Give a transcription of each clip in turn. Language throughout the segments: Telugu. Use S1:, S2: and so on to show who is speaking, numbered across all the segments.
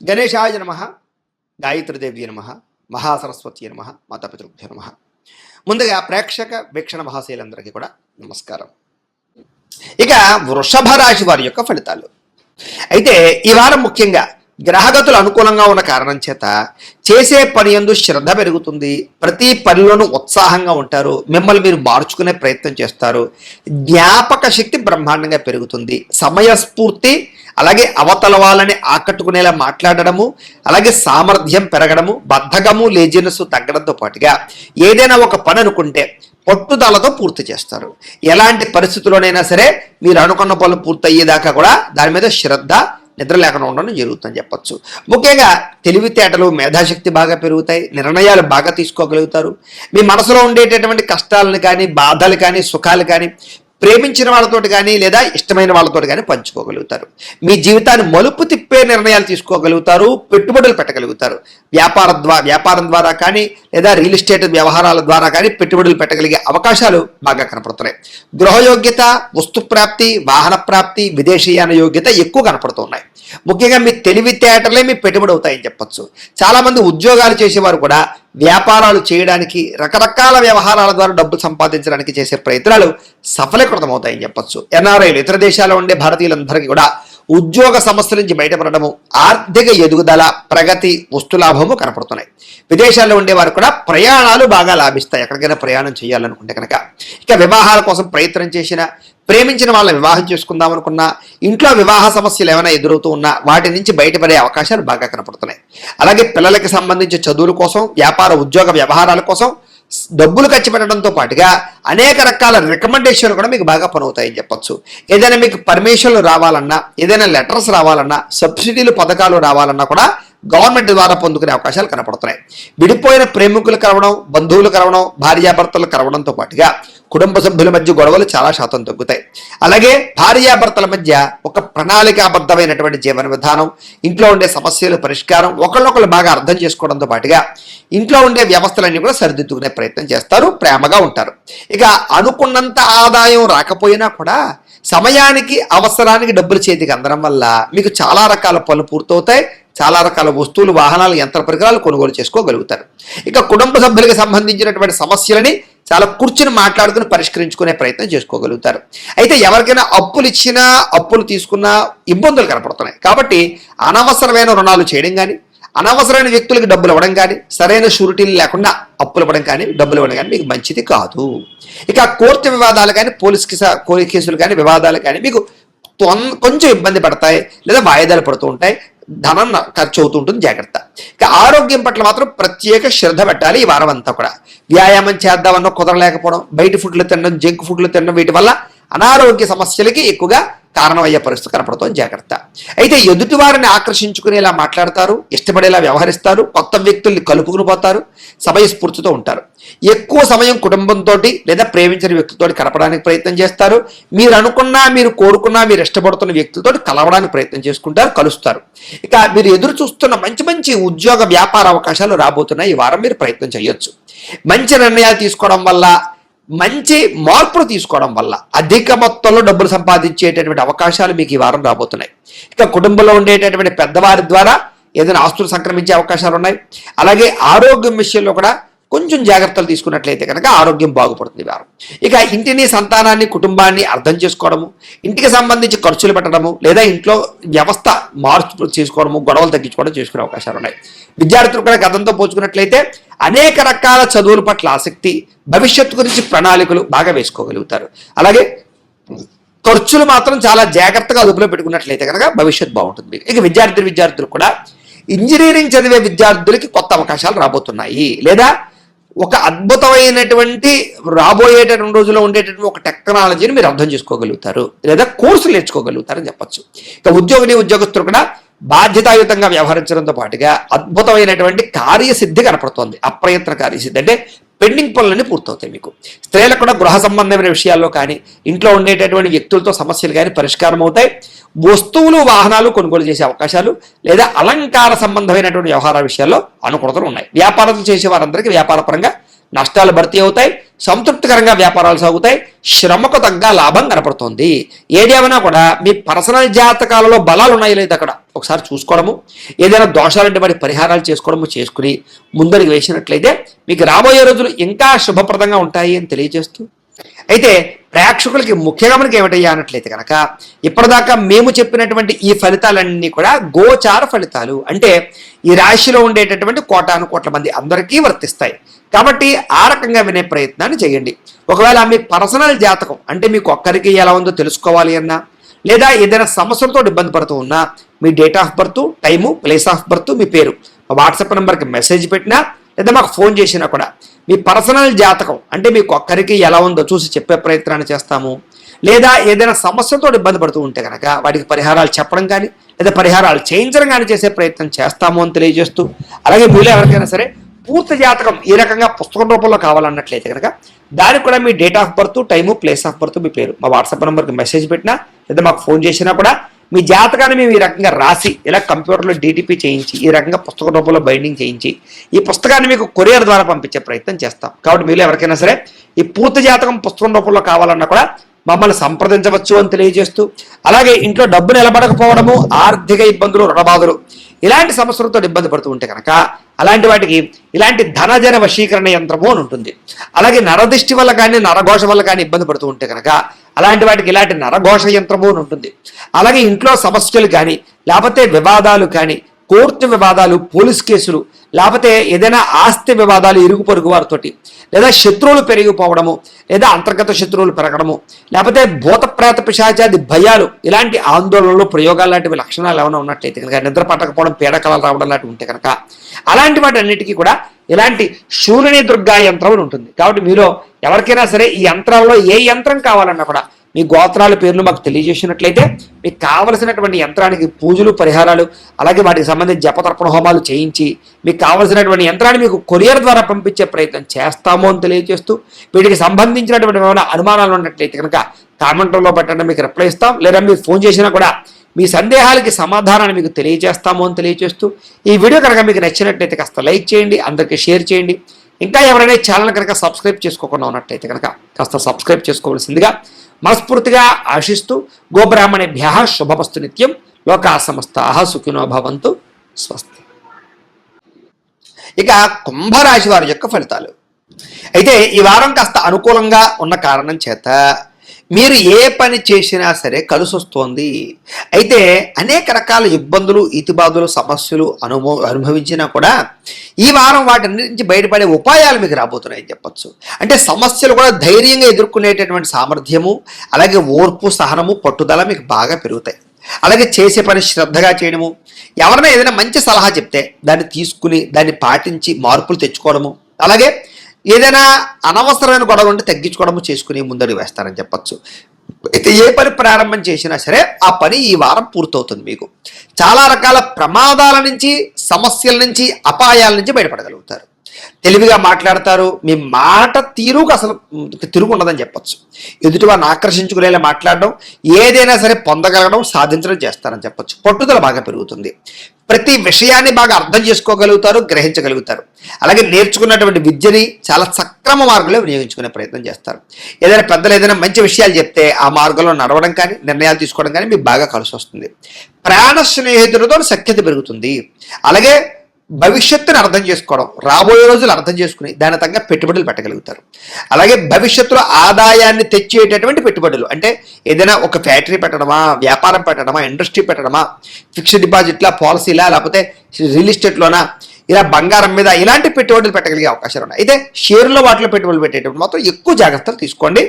S1: గణేశాయ నమః, గాయత్రీదేవ్య నమః, మహాసరస్వతి నమః, మాతాపితృభ్యో నమః. ముందుగా ప్రేక్షక వీక్షణ మహాశైలందరికీ కూడా నమస్కారం. ఇక వృషభ రాశి వారి యొక్క ఫలితాలు. అయితే ఈ వారం ముఖ్యంగా గ్రహగతులు అనుకూలంగా ఉన్న కారణం చేత చేసే పని యందు శ్రద్ధ పెరుగుతుంది. ప్రతి పనిలోనూ ఉత్సాహంగా ఉంటారు. మిమ్మల్ని మీరు మార్చుకునే ప్రయత్నం చేస్తారు. జ్ఞాపక శక్తి బ్రహ్మాండంగా పెరుగుతుంది. సమయస్ఫూర్తి, అలాగే అవతల వాళ్ళని ఆకట్టుకునేలా మాట్లాడడము, అలాగే సామర్థ్యం పెరగడము, బద్ధకము లేజినెస్ తగ్గడంతో పాటుగా ఏదైనా ఒక పని అనుకుంటే పట్టుదలతో పూర్తి చేస్తారు. ఎలాంటి పరిస్థితుల్లోనైనా సరే మీరు అనుకున్న పనులు పూర్తయ్యేదాకా కూడా దాని మీద శ్రద్ధ, నిద్ర లేకుండా ఉండడం జరుగుతుందని చెప్పచ్చు. ముఖ్యంగా తెలివితేటలు, మేధాశక్తి బాగా పెరుగుతాయి. నిర్ణయాలు బాగా తీసుకోగలుగుతారు. మీ మనసులో ఉండేటటువంటి కష్టాలను కానీ, బాధలు కానీ, సుఖాలు కానీ ప్రేమించిన వాళ్ళతోటి కానీ లేదా ఇష్టమైన వాళ్ళతోటి కానీ పంచుకోగలుగుతారు. మీ జీవితాన్ని మలుపు తిప్పే నిర్ణయాలు తీసుకోగలుగుతారు. పెట్టుబడులు పెట్టగలుగుతారు. వ్యాపారం ద్వారా కానీ లేదా రియల్ ఎస్టేట్ వ్యవహారాల ద్వారా కానీ పెట్టుబడులు పెట్టగలిగే అవకాశాలు బాగా కనపడుతున్నాయి. గృహయోగ్యత, వస్తు ప్రాప్తి, వాహన ప్రాప్తి, విదేశీయాన యోగ్యత ఎక్కువ కనపడుతున్నాయి. ముఖ్యంగా మీ తెలివితేటలే మీ పెట్టుబడి అవుతాయని చెప్పచ్చు. చాలామంది ఉద్యోగాలు చేసేవారు కూడా వ్యాపారాలు చేయడానికి, రకరకాల వ్యవహారాల ద్వారా డబ్బులు సంపాదించడానికి చేసే ప్రయత్నాలు సఫలీకృతం అవుతాయని చెప్పచ్చు. ఎన్ఆర్ఐలు, ఇతర దేశాల్లో ఉండే భారతీయులందరికీ కూడా ఉద్యోగ సమస్యల నుంచి బయటపడడము, ఆర్థిక ఎదుగుదల, ప్రగతి, వస్తులాభము కనపడుతున్నాయి. విదేశాల్లో ఉండేవారు కూడా ప్రయాణాలు బాగా లాభిస్తాయి ఎక్కడికైనా ప్రయాణం చేయాలనుకుంటే కనుక. ఇక వివాహాల కోసం ప్రయత్నం చేసిన, ప్రేమించిన వాళ్ళని వివాహం చేసుకుందాం అనుకున్నా, ఇంట్లో వివాహ సమస్యలు ఏమైనా ఎదురవుతూ ఉన్నా వాటి నుంచి బయటపడే అవకాశాలు బాగా కనపడుతున్నాయి. అలాగే పిల్లలకి సంబంధించి చదువుల కోసం, వ్యాపార ఉద్యోగ వ్యవహారాల కోసం డబ్బులు ఖర్చు పెట్టడంతో పాటుగా అనేక రకాల రికమెండేషన్లు కూడా మీకు బాగా పనవుతాయని చెప్పచ్చు. ఏదైనా మీకు పర్మిషన్లు రావాలన్నా, ఏదైనా లెటర్స్ రావాలన్నా, సబ్సిడీలు పథకాలు రావాలన్నా కూడా గవర్నమెంట్ ద్వారా పొందుకునే అవకాశాలు కనపడుతున్నాయి. విడిపోయిన ప్రేమికులు కలవడం, బంధువులు కలవడం, భార్యాభర్తలు కలవడంతో పాటుగా కుటుంబ సభ్యుల మధ్య గొడవలు చాలా శాతం తగ్గుతాయి. అలాగే భార్యాభర్తల మధ్య ఒక ప్రణాళికాబద్ధమైనటువంటి జీవన విధానం, ఇంట్లో ఉండే సమస్యల పరిష్కారం, ఒకళ్ళొకళ్ళు బాగా అర్థం చేసుకోవడంతో పాటుగా ఇంట్లో ఉండే వ్యవస్థలన్నీ కూడా సరిదిద్దుకునే ప్రయత్నం చేస్తారు. ప్రేమగా ఉంటారు. ఇక అనుకున్నంత ఆదాయం రాకపోయినా కూడా సమయానికి, అవసరానికి డబ్బులు చేతికి అందడం వల్ల మీకు చాలా రకాల పనులు పూర్తవుతాయి. చాలా రకాల వస్తువులు, వాహనాలు, యంత్ర పరికరాలు కొనుగోలు చేసుకోగలుగుతారు. ఇక కుటుంబ సభ్యులకు సంబంధించినటువంటి సమస్యలని చాలా కూర్చుని మాట్లాడుకుని పరిష్కరించుకునే ప్రయత్నం చేసుకోగలుగుతారు. అయితే ఎవరికైనా అప్పులు ఇచ్చినా, అప్పులు తీసుకున్నా ఇబ్బందులు కనపడుతున్నాయి. కాబట్టి అనవసరమైన రుణాలు చేయడం కానీ, అనవసరమైన వ్యక్తులకు డబ్బులు ఇవ్వడం కానీ, సరైన షూరిటీలు లేకుండా అప్పులు ఇవ్వడం కానీ, డబ్బులు ఇవ్వడం కానీ మీకు మంచిది కాదు. ఇక కోర్టు వివాదాలు కానీ, పోలీస్ కేసులు కానీ, వివాదాలు కానీ మీకు కొంచెం ఇబ్బంది పడతాయి లేదా వాయిదాలు పడుతూ ఉంటాయి. ధనం ఖర్చు అవుతూ ఉంటుంది. జాగ్రత్త. ఇక ఆరోగ్యం పట్ల మాత్రం ప్రత్యేక శ్రద్ధ పెట్టాలి. ఈ వారం అంతా కూడా వ్యాయామం చేద్దామన్నా కుదరలేకపోవడం, బయట ఫుడ్లు తినడం, జంక్ ఫుడ్లు తినడం, వీటి వల్ల అనారోగ్య సమస్యలకి ఎక్కువగా కారణమయ్యే పరిస్థితి కనపడుతుంది. జాగ్రత్త. అయితే ఎదుటి వారిని ఆకర్షించుకునేలా మాట్లాడతారు, ఇష్టపడేలా వ్యవహరిస్తారు, కొత్త వ్యక్తుల్ని కలుపుకుని పోతారు, సమయస్ఫూర్తితో ఉంటారు. ఎక్కువ సమయం కుటుంబంతో లేదా ప్రేమించిన వ్యక్తులతో గడపడానికి ప్రయత్నం చేస్తారు. మీరు అనుకున్నా, మీరు కోరుకున్నా, మీరు ఇష్టపడుతున్న వ్యక్తులతో కలవడానికి ప్రయత్నం చేసుకుంటారు, కలుస్తారు. ఇక మీరు ఎదురు చూస్తున్న మంచి మంచి ఉద్యోగ వ్యాపార అవకాశాలు రాబోతున్నాయి. ఈ వారం మీరు ప్రయత్నం చేయొచ్చు. మంచి నిర్ణయాలు తీసుకోవడం వల్ల, మంచి మార్పులు తీసుకోవడం వల్ల అధిక మొత్తంలో డబ్బులు సంపాదించేటటువంటి అవకాశాలు మీకు ఈ వారం రాబోతున్నాయి. ఇక కుటుంబంలో ఉండేటటువంటి పెద్దవారి ద్వారా ఏదైనా ఆస్తులు సంక్రమించే అవకాశాలు ఉన్నాయి. అలాగే ఆరోగ్యం విషయంలో కూడా కొంచెం జాగ్రత్తలు తీసుకున్నట్లయితే కనుక ఆరోగ్యం బాగుపడుతుంది ఈ వారం. ఇక ఇంటిని, సంతానాన్ని, కుటుంబాన్ని అర్థం చేసుకోవడము, ఇంటికి సంబంధించి ఖర్చులు పెట్టడము లేదా ఇంట్లో వ్యవస్థ మార్పు చేసుకోవడము, గొడవలు తగ్గించుకోవడం చేసుకునే అవకాశాలు ఉన్నాయి. విద్యార్థులు కూడా గతంతో పోల్చుకున్నట్లయితే అనేక రకాల చదువుల పట్ల ఆసక్తి, భవిష్యత్తు గురించి ప్రణాళికలు బాగా వేసుకోగలుగుతారు. అలాగే ఖర్చులు మాత్రం చాలా జాగ్రత్తగా అదుపులో పెట్టుకున్నట్లయితే కనుక భవిష్యత్తు బాగుంటుంది. ఇక విద్యార్థులు కూడా ఇంజనీరింగ్ చదివే విద్యార్థులకి కొత్త అవకాశాలు రాబోతున్నాయి. లేదా ఒక అద్భుతమైనటువంటి రాబోయేటటువంటి రోజుల్లో ఉండేటటువంటి ఒక టెక్నాలజీని మీరు అర్థం చేసుకోగలుగుతారు లేదా కోర్సులు నేర్చుకోగలుగుతారని చెప్పచ్చు. ఇక ఉద్యోగస్తులు కూడా బాధ్యతాయుతంగా వ్యవహరించడంతో పాటుగా అద్భుతమైనటువంటి కార్యసిద్ధి కనపడుతోంది. అప్రయత్న కార్యసిద్ధి అంటే పెండింగ్ పనులన్నీ పూర్తవుతాయి మీకు. స్త్రీలకు కూడా గృహ సంబంధమైన విషయాల్లో కానీ, ఇంట్లో ఉండేటటువంటి వ్యక్తులతో సమస్యలు కానీ పరిష్కారం అవుతాయి. వస్తువులు, వాహనాలు కొనుగోలు చేసే అవకాశాలు లేదా అలంకార సంబంధమైనటువంటి వ్యవహార విషయాల్లో అనుకూలతలు ఉన్నాయి. వ్యాపారాలు చేసే వారందరికీ వ్యాపారపరంగా నష్టాలు భర్తీ అవుతాయి, సంతృప్తికరంగా వ్యాపారాలు సాగుతాయి, శ్రమకు తగ్గ లాభం కనపడుతుంది. ఏదేమైనా కూడా మీ పర్సనల్ జాతకాలలో బలాలు ఉన్నాయో లేదు అక్కడ ఒకసారి చూసుకోవడము, ఏదైనా దోషాలంటే వాటి పరిహారాలు చేసుకోవడము చేసుకుని ముందరికి వేసినట్లయితే మీకు రాబోయే రోజులు ఇంకా శుభప్రదంగా ఉంటాయి అని తెలియజేస్తూ, అయితే ప్రేక్షకులకి ముఖ్యంగా మనకి ఏమిటయ్యా అన్నట్లయితే కనుక ఇప్పటిదాకా మేము చెప్పినటువంటి ఈ ఫలితాలన్నీ కూడా గోచార ఫలితాలు, అంటే ఈ రాశిలో ఉండేటటువంటి కోటాను కోట్ల మంది అందరికీ వర్తిస్తాయి. కాబట్టి ఆ రకంగా వినే ప్రయత్నాన్ని చేయండి. ఒకవేళ మీ పర్సనల్ జాతకం అంటే మీకు ఒక్కరికి ఎలా ఉందో తెలుసుకోవాలి అన్నా, లేదా ఏదైనా సమస్యలతో ఇబ్బంది పడుతూ ఉన్నా మీ date of birth, time, place of birth, మీ పేరు వాట్సాప్ నెంబర్కి మెసేజ్ పెట్టినా లేదా మాకు ఫోన్ చేసినా కూడా మీ పర్సనల్ జాతకం అంటే మీకు ఒక్కరికి ఎలా ఉందో చూసి చెప్పే ప్రయత్నాన్ని చేస్తాము. లేదా ఏదైనా సమస్యలతో ఇబ్బంది పడుతూ ఉంటే కనుక వాటికి పరిహారాలు చెప్పడం కానీ లేదా పరిహారాలు చేయించడం కానీ చేసే ప్రయత్నం చేస్తాము అని తెలియజేస్తూ, అలాగే మీలో ఎవరికైనా సరే పూర్తి జాతకం ఈ రకంగా పుస్తకం రూపంలో కావాలన్నట్లయితే కనుక దానికి కూడా మీ date of birth, time, place of birth, మీ పేరు మా వాట్సాప్ నెంబర్కి మెసేజ్ పెట్టినా లేదా మాకు ఫోన్ చేసినా కూడా మీ జాతకాన్ని మేము ఈ రకంగా రాసి ఇలా కంప్యూటర్లో DTP చేయించి ఈ రకంగా పుస్తక రూపంలో బైండింగ్ చేయించి ఈ పుస్తకాన్ని మీకు కొరియర్ ద్వారా పంపించే ప్రయత్నం చేస్తాం. కాబట్టి మీరు ఎవరికైనా సరే ఈ పూర్తి జాతకం పుస్తకం రూపంలో కావాలన్నా కూడా మమ్మల్ని సంప్రదించవచ్చు అని తెలియజేస్తూ, అలాగే ఇంట్లో డబ్బు నిలబడకపోవడము, ఆర్థిక ఇబ్బందులు, రుణబాధలు ఇలాంటి సమస్యలతో ఇబ్బంది పడుతూ ఉంటే కనుక అలాంటి వాటికి ఇలాంటి ధనజన వశీకరణ యంత్రము అని ఉంటుంది. అలాగే నరదిష్టి వల్ల కానీ నరఘోష వల్ల కానీ ఇబ్బంది పడుతూ ఉంటే కనుక అలాంటి వాటికి ఇలాంటి నరఘోష యంత్రము అని ఉంటుంది. అలాగే ఇంట్లో సమస్యలు కానీ లేకపోతే వివాదాలు కానీ, కోర్టు వివాదాలు, పోలీస్ కేసులు, లేకపోతే ఏదైనా ఆస్తి వివాదాలు ఇరుగు పొరుగు వారితోటి, లేదా శత్రువులు పెరిగిపోవడము, లేదా అంతర్గత శత్రువులు పెరగడము, లేకపోతే భూత ప్రేత పిశాచాది భయాలు, ఇలాంటి ఆందోళనలు, ప్రయోగాలు లాంటివి లక్షణాలు ఏమైనా ఉన్నట్లయితే కనుక, నిద్ర పట్టకపోవడం, పీడకలాలు రావడం లాంటివి ఉంటే కనుక అలాంటి వాటి అన్నిటికీ కూడా ఇలాంటి శూలిని దుర్గా యంత్రం ఉంటుంది. కాబట్టి మీరు ఎవరికైనా సరే ఈ యంత్రాల్లో ఏ యంత్రం కావాలన్నా కూడా మీ గోత్రాల పేర్లు మాకు తెలియజేసినట్లయితే మీకు కావలసినటువంటి యంత్రానికి పూజలు, పరిహారాలు, అలాగే వాటికి సంబంధించి జపతర్పణ హోమాలు చేయించి మీకు కావలసినటువంటి యంత్రాన్ని మీకు కొరియర్ ద్వారా పంపించే ప్రయత్నం చేస్తాము అని తెలియజేస్తూ, వీటికి సంబంధించినటువంటి ఏమైనా అనుమానాలు ఉన్నట్లయితే కనుక కామెంట్లో పెట్టండి, మీకు రిప్లై ఇస్తాం. లేదా మీరు ఫోన్ చేసినా కూడా మీ సందేహాలకి సమాధానాన్ని మీకు తెలియజేస్తాము అని తెలియజేస్తూ, ఈ వీడియో కనుక మీకు నచ్చినట్లయితే కాస్త లైక్ చేయండి, అందరికీ షేర్ చేయండి. ఇంకా ఎవరైనా ఛానల్ కనుక సబ్స్క్రైబ్ చేసుకోకుండా ఉన్నట్లయితే కనుక కాస్త సబ్స్క్రైబ్ చేసుకోవాల్సిందిగా మనస్ఫూర్తిగా ఆశిస్తూ, గోబ్రాహ్మణేభ్యః శుభమస్తు నిత్యం, లోకా సమస్తాః సుఖినో భవంతు, స్వస్తి. ఇక కుంభరాశి వారి యొక్క ఫలితాలు. అయితే ఈ వారం కాస్త అనుకూలంగా ఉన్న కారణం చేత మీరు ఏ పని చేసినా సరే కలిసి వస్తోంది. అయితే అనేక రకాల ఇబ్బందులు, ఇతిబాధలు, సమస్యలు అనుభవించినా కూడా ఈ వారం వాటి నుంచి బయటపడే ఉపాయాలు మీకు రాబోతున్నాయని చెప్పచ్చు. అంటే సమస్యలు కూడా ధైర్యంగా ఎదుర్కొనేటటువంటి సామర్థ్యము, అలాగే ఓర్పు, సహనము, పట్టుదల మీకు బాగా పెరుగుతాయి. అలాగే చేసే పని శ్రద్ధగా చేయడము, ఎవరైనా ఏదైనా మంచి సలహా చెప్తే దాన్ని తీసుకుని దాన్ని పాటించి మార్పులు తెచ్చుకోవడము, అలాగే ఏదైనా అనవసరమైన గొడవలు ఉంటే తగ్గించుకోవడము చేసుకుని ముందడుగు వేస్తారని చెప్పచ్చు. అయితే ఏ పని ప్రారంభం చేసినా సరే ఆ పని ఈ వారం పూర్తవుతుంది. మీకు చాలా రకాల ప్రమాదాల నుంచి, సమస్యల నుంచి, అపాయాల నుంచి బయటపడగలుగుతారు. తెలివిగా మాట్లాడతారు. మీ మాట తీరుకు అసలు తిరుగు ఉండదని చెప్పచ్చు. ఎదుటి వారిని ఆకర్షించుకునేలా మాట్లాడడం, ఏదైనా సరే పొందగలగడం, సాధించడం చేస్తారని చెప్పచ్చు. పట్టుదల బాగా పెరుగుతుంది. ప్రతి విషయాన్ని బాగా అర్థం చేసుకోగలుగుతారు, గ్రహించగలుగుతారు. అలాగే నేర్చుకున్నటువంటి విద్యని చాలా సక్రమ మార్గంలో వినియోగించుకునే ప్రయత్నం చేస్తారు. ఏదైనా పెద్దలు ఏదైనా మంచి విషయాలు చెప్తే ఆ మార్గంలో నడవడం కానీ, నిర్ణయాలు తీసుకోవడం కానీ మీకు బాగా కలిసి వస్తుంది. ప్రాణ స్నేహితులతో సఖ్యత పెరుగుతుంది. అలాగే భవిష్యత్తుని అర్థం చేసుకోవడం, రాబోయే రోజులు అర్థం చేసుకుని దాని తగ్గ పెట్టుబడులు పెట్టగలుగుతారు. అలాగే భవిష్యత్తులో ఆదాయాన్ని తెచ్చేటటువంటి పెట్టుబడులు, అంటే ఏదైనా ఒక ఫ్యాక్టరీ పెట్టడమా, వ్యాపారం పెట్టడమా, ఇండస్ట్రీ పెట్టడమా, ఫిక్స్డ్ డిపాజిట్లా, పాలసీలా, లేకపోతే రియల్ ఎస్టేట్లోనా, ఇలా బంగారం మీద ఇలాంటి పెట్టుబడులు పెట్టగలిగే అవకాశాలు ఉన్నాయి. అయితే షేర్లో వాటిలో పెట్టుబడులు పెట్టేటప్పుడు మాత్రం ఎక్కువ జాగ్రత్తలు తీసుకోండి.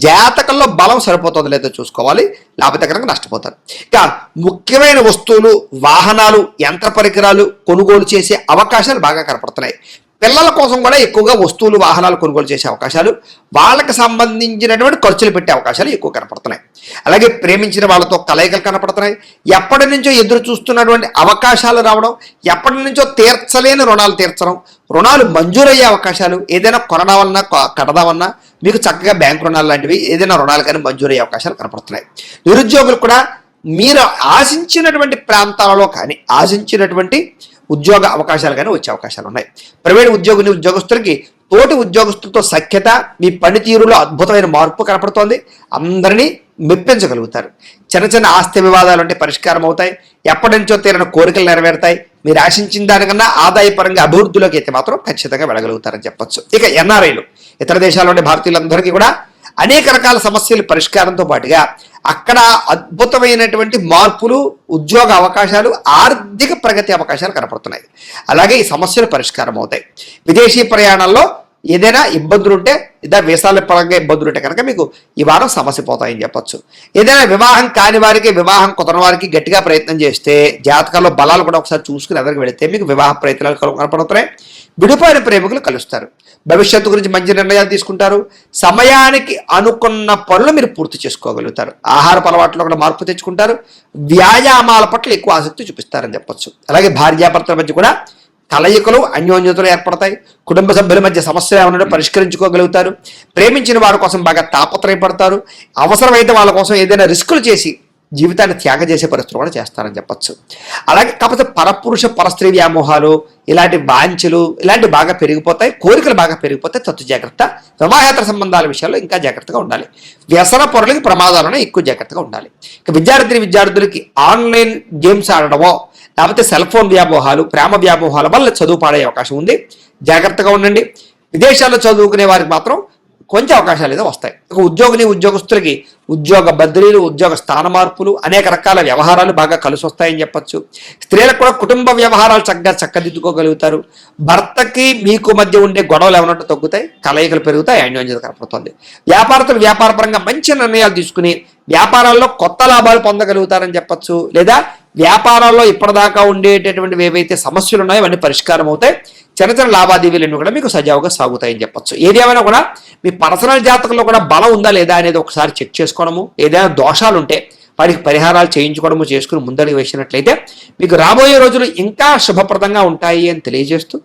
S1: జాతకంలో బలం సరిపోతుందో లేదో చూసుకోవాలి, లేకపోతే కనుక నష్టపోతారు. ఇక ముఖ్యమైన వస్తువులు, వాహనాలు, యంత్ర పరికరాలు కొనుగోలు చేసే అవకాశాలు బాగా కనపడుతున్నాయి. పిల్లల కోసం కూడా ఎక్కువగా వస్తువులు, వాహనాలు కొనుగోలు చేసే అవకాశాలు, వాళ్ళకి సంబంధించినటువంటి ఖర్చులు పెట్టే అవకాశాలు ఎక్కువ కనపడుతున్నాయి. అలాగే ప్రేమించిన వాళ్ళతో కలయికలు కనపడుతున్నాయి. ఎప్పటి నుంచో ఎదురు చూస్తున్నటువంటి అవకాశాలు రావడం, ఎప్పటి నుంచో తీర్చలేని రుణాలు తీర్చడం, రుణాలు మంజూరయ్యే అవకాశాలు, ఏదైనా కొనడావన్నా కడదామన్నా మీకు చక్కగా బ్యాంకు రుణాలు లాంటివి, ఏదైనా రుణాలు కానీ మంజూరయ్యే అవకాశాలు కనపడుతున్నాయి. నిరుద్యోగులు కూడా మీరు ఆశించినటువంటి ప్రాంతాలలో కానీ, ఆశించినటువంటి ఉద్యోగ అవకాశాలు కానీ వచ్చే అవకాశాలు ఉన్నాయి. ప్రైవేట్ ఉద్యోగుని, ఉద్యోగస్తులకి తోటి ఉద్యోగస్తులతో సఖ్యత, మీ పనితీరులో అద్భుతమైన మార్పు కనపడుతోంది. అందరినీ మెప్పించగలుగుతారు. చిన్న చిన్న ఆస్తి వివాదాలు అంటే పరిష్కారం అవుతాయి. ఎప్పటి నుంచో తీరిన కోరికలు నెరవేరుతాయి. మీరు ఆశించిన దానికన్నా ఆదాయపరంగా అభివృద్ధిలోకి అయితే మాత్రం ఖచ్చితంగా వెళ్ళగలుగుతారని చెప్పొచ్చు. ఇక ఎన్ఆర్ఐలు, ఇతర దేశాల్లో ఉండే భారతీయులందరికీ కూడా అనేక రకాల సమస్యల పరిష్కారంతో పాటుగా అక్కడ అద్భుతమైనటువంటి మార్పులు, ఉద్యోగ అవకాశాలు, ఆర్థిక ప్రగతి అవకాశాలు కనపడుతున్నాయి. అలాగే ఈ సమస్యలు పరిష్కారం అవుతాయి. విదేశీ ప్రయాణాల్లో ఏదైనా ఇబ్బందులు ఉంటే, లేదా వీసాల పరంగా ఇబ్బందులు ఉంటే కనుక మీకు ఈ వారం సమస్య పోతాయని చెప్పొచ్చు. ఏదైనా వివాహం కాని వారికి, వివాహం కుదరని వారికి గట్టిగా ప్రయత్నం చేస్తే, జాతకాల్లో బలాలు కూడా ఒకసారి చూసుకుని ఎదరికి వెళితే మీకు వివాహ ప్రయత్నాలు కనపడుతున్నాయి. విడిపోయిన ప్రేమికులు కలుస్తారు. భవిష్యత్తు గురించి మంచి నిర్ణయాలు తీసుకుంటారు. సమయానికి అనుకున్న పనులు మీరు పూర్తి చేసుకోగలుగుతారు. ఆహారపు అలవాట్లో కూడా మార్పు తెచ్చుకుంటారు. వ్యాయామాల పట్ల ఎక్కువ ఆసక్తి చూపిస్తారని చెప్పొచ్చు. అలాగే భార్యాభర్తల మధ్య కూడా కలయికలు, అన్యోన్యతలు ఏర్పడతాయి. కుటుంబ సభ్యుల మధ్య సమస్యలు ఏమన్నా పరిష్కరించుకోగలుగుతారు. ప్రేమించిన వారి కోసం బాగా తాపత్రయపడతారు. అవసరమైతే వాళ్ళ కోసం ఏదైనా రిస్కులు చేసి జీవితాన్ని త్యాగం చేసే పరిస్థితులు కూడా చేస్తారని చెప్పొచ్చు. అలాగే కాకపోతే పరపురుష పరస్త్రీ వ్యామోహాలు, ఇలాంటి వాంఛలు ఇలాంటివి బాగా పెరిగిపోతాయి. కోరికలు బాగా పెరిగిపోతాయి. తత్తు జాగ్రత్త. వివాహేతర సంబంధాల విషయాల్లో ఇంకా జాగ్రత్తగా ఉండాలి. వ్యసన పొరలకి ప్రమాదాలను ఎక్కువ జాగ్రత్తగా ఉండాలి. ఇక విద్యార్థులకి ఆన్లైన్ గేమ్స్ ఆడడమో, లేకపోతే సెల్ ఫోన్ వ్యామోహాలు, ప్రేమ వ్యామోహాల వల్ల చదువు పాడే అవకాశం ఉంది. జాగ్రత్తగా ఉండండి. విదేశాల్లో చదువుకునే వారికి మాత్రం కొంచెం అవకాశాలు ఏదో వస్తాయి. ఇక ఉద్యోగస్తులకి ఉద్యోగ బదిలీలు, ఉద్యోగ స్థాన మార్పులు, అనేక రకాల వ్యవహారాలు బాగా కలిసి వస్తాయని చెప్పచ్చు. స్త్రీలకు కూడా కుటుంబ వ్యవహారాలు చక్కదిద్దుకోగలుగుతారు. భర్తకి మీకు మధ్య ఉండే గొడవలు ఏమన్నట్టు తగ్గుతాయి. కలయికలు పెరుగుతాయి. అన్యోన్యత కనపడుతుంది. వ్యాపారస్తులు వ్యాపారపరంగా మంచి నిర్ణయాలు తీసుకుని వ్యాపారాల్లో కొత్త లాభాలు పొందగలుగుతారని చెప్పచ్చు. లేదా వ్యాపారాల్లో ఇప్పటిదాకా ఉండేటటువంటివి ఏవైతే సమస్యలు ఉన్నాయో అవన్నీ పరిష్కారం అవుతాయి. చిన్న చిన్న లావాదేవీలన్నీ కూడా మీకు సజావుగా సాగుతాయని చెప్పచ్చు. ఏది ఏమైనా కూడా మీ పర్సనల్ జాతకంలో కూడా బలం ఉందా లేదా అనేది ఒకసారి చెక్ చేసుకోవడము, ఏదైనా దోషాలు ఉంటే వాటికి పరిహారాలు చేయించుకోవడము చేసుకుని ముందడుగు వేసినట్లయితే మీకు రాబోయే రోజులు ఇంకా శుభప్రదంగా ఉంటాయి అని తెలియజేస్తూ